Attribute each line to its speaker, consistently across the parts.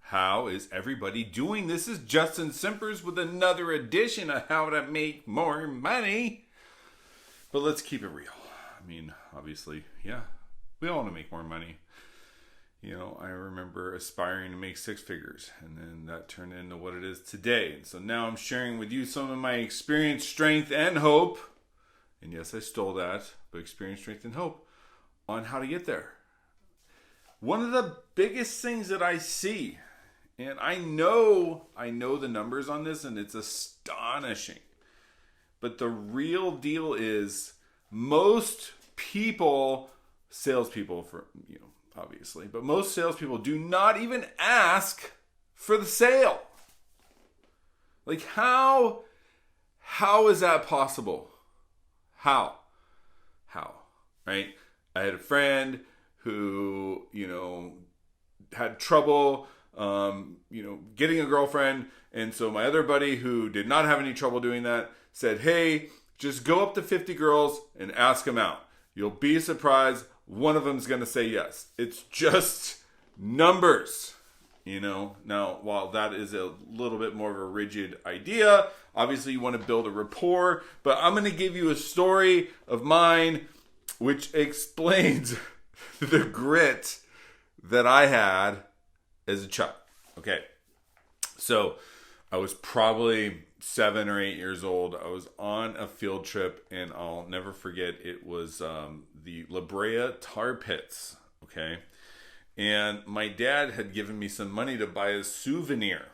Speaker 1: How is everybody doing? This is Justin Simpers with another edition of How to Make More Money. But let's keep it real. I mean, obviously, yeah, we all want to make more money. You know, I remember aspiring to make six figures, and then that turned into what it is today. And so now I'm sharing with you some of my experience, strength, and hope. And yes, I stole that, but experience, strength, and hope on how to get there. One of the biggest things that I see, and I know the numbers on this, and it's astonishing. But the real deal is most people, salespeople, obviously, but most salespeople do not even ask for the sale. Like how is that possible? How, right? I had a friend who, had trouble, getting a girlfriend. And so my other buddy who did not have any trouble doing that said, hey, just go up to 50 girls and ask them out. You'll be surprised. One of them's going to say yes. It's just numbers, Now, while that is a little bit more of a rigid idea, obviously you want to build a rapport. But I'm going to give you a story of mine which explains the grit that I had as a child. Okay. So I was probably 7 or 8 years old. I was on a field trip, and I'll never forget, it was the La Brea Tar Pits. Okay. And my dad had given me some money to buy a souvenir.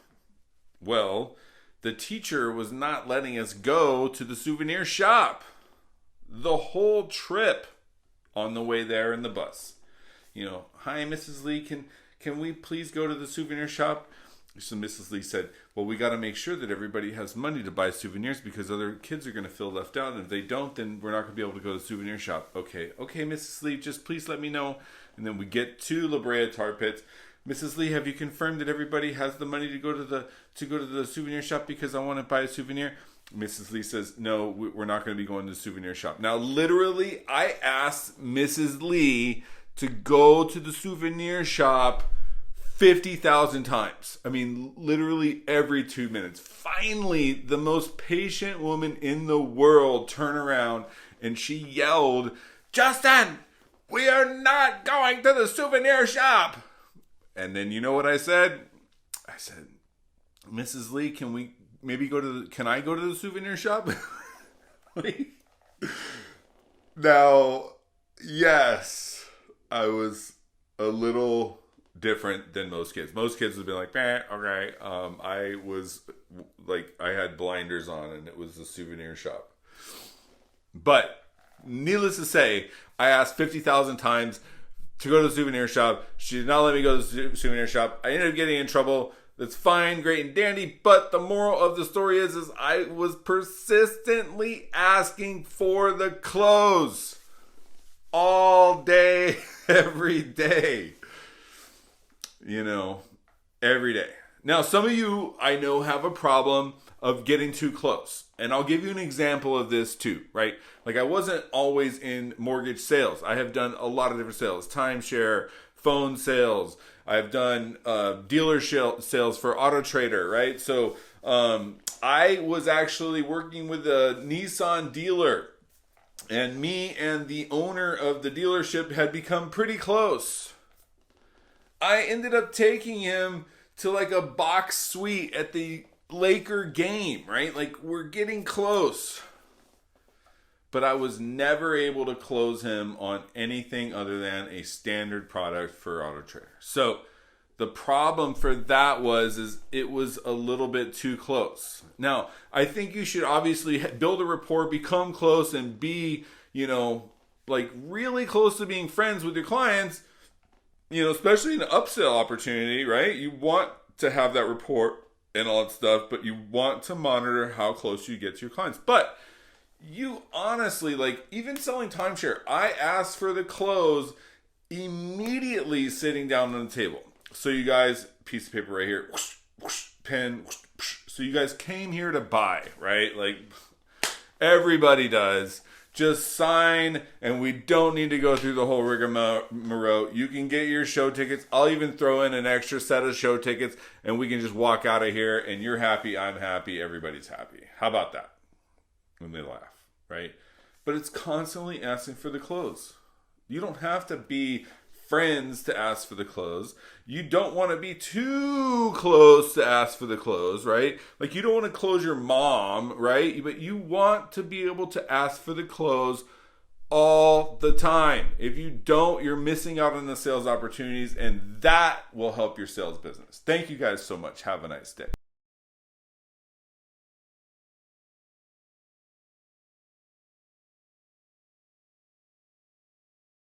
Speaker 1: Well, the teacher was not letting us go to the souvenir shop the whole trip on the way there in the bus. Hi, Mrs. Lee, can we please go to the souvenir shop? So Mrs. Lee said, well, we got to make sure that everybody has money to buy souvenirs because other kids are going to feel left out. And if they don't, then we're not going to be able to go to the souvenir shop. Okay, Mrs. Lee, just please let me know. And then we get to La Brea Tar Pits. Mrs. Lee, have you confirmed that everybody has the money to go to the souvenir shop because I want to buy a souvenir? Mrs. Lee says, no, we're not going to be going to the souvenir shop. Now, literally, I asked Mrs. Lee to go to the souvenir shop 50,000 times. I mean, literally every 2 minutes. Finally, the most patient woman in the world turned around and she yelled, Justin, we are not going to the souvenir shop. And then you know what I said? I said, Mrs. Lee, can I go to the souvenir shop? Now, yes, I was a little different than most kids. Most kids would be like, okay. I was like, I had blinders on and it was a souvenir shop. But needless to say, I asked 50,000 times to go to the souvenir shop. She did not let me go to the souvenir shop. I ended up getting in trouble. That's fine, great and dandy. But the moral of the story is I was persistently asking for the clothes all day, every day. Every day. Now, some of you I know have a problem of getting too close. And I'll give you an example of this too, right? Like I wasn't always in mortgage sales. I have done a lot of different sales, timeshare, phone sales. I've done dealer sales for Auto Trader, right? So I was actually working with a Nissan dealer, and me and the owner of the dealership had become pretty close. I ended up taking him to like a box suite at the Laker game, right? Like we're getting close. But I was never able to close him on anything other than a standard product for Auto Trader. So the problem for that is it was a little bit too close. Now, I think you should obviously build a rapport, become close, and be, like really close to being friends with your clients, especially in an upsell opportunity, right? You want to have that rapport and all that stuff, but you want to monitor how close you get to your clients. But you honestly, like even selling timeshare, I asked for the close immediately sitting down on the table. So you guys, piece of paper right here, whoosh, whoosh, pen, whoosh, whoosh. So you guys came here to buy, right? Like everybody does. Just sign, and we don't need to go through the whole rigmarole. You can get your show tickets. I'll even throw in an extra set of show tickets, and we can just walk out of here, and you're happy, I'm happy, everybody's happy. How about that? When they laugh, right? But it's constantly asking for the close. You don't have to be friends to ask for the close. You don't want to be too close to ask for the close, right? Like you don't want to close your mom, right? But you want to be able to ask for the close all the time. If you don't, you're missing out on the sales opportunities, and that will help your sales business. Thank you guys so much. Have a nice day.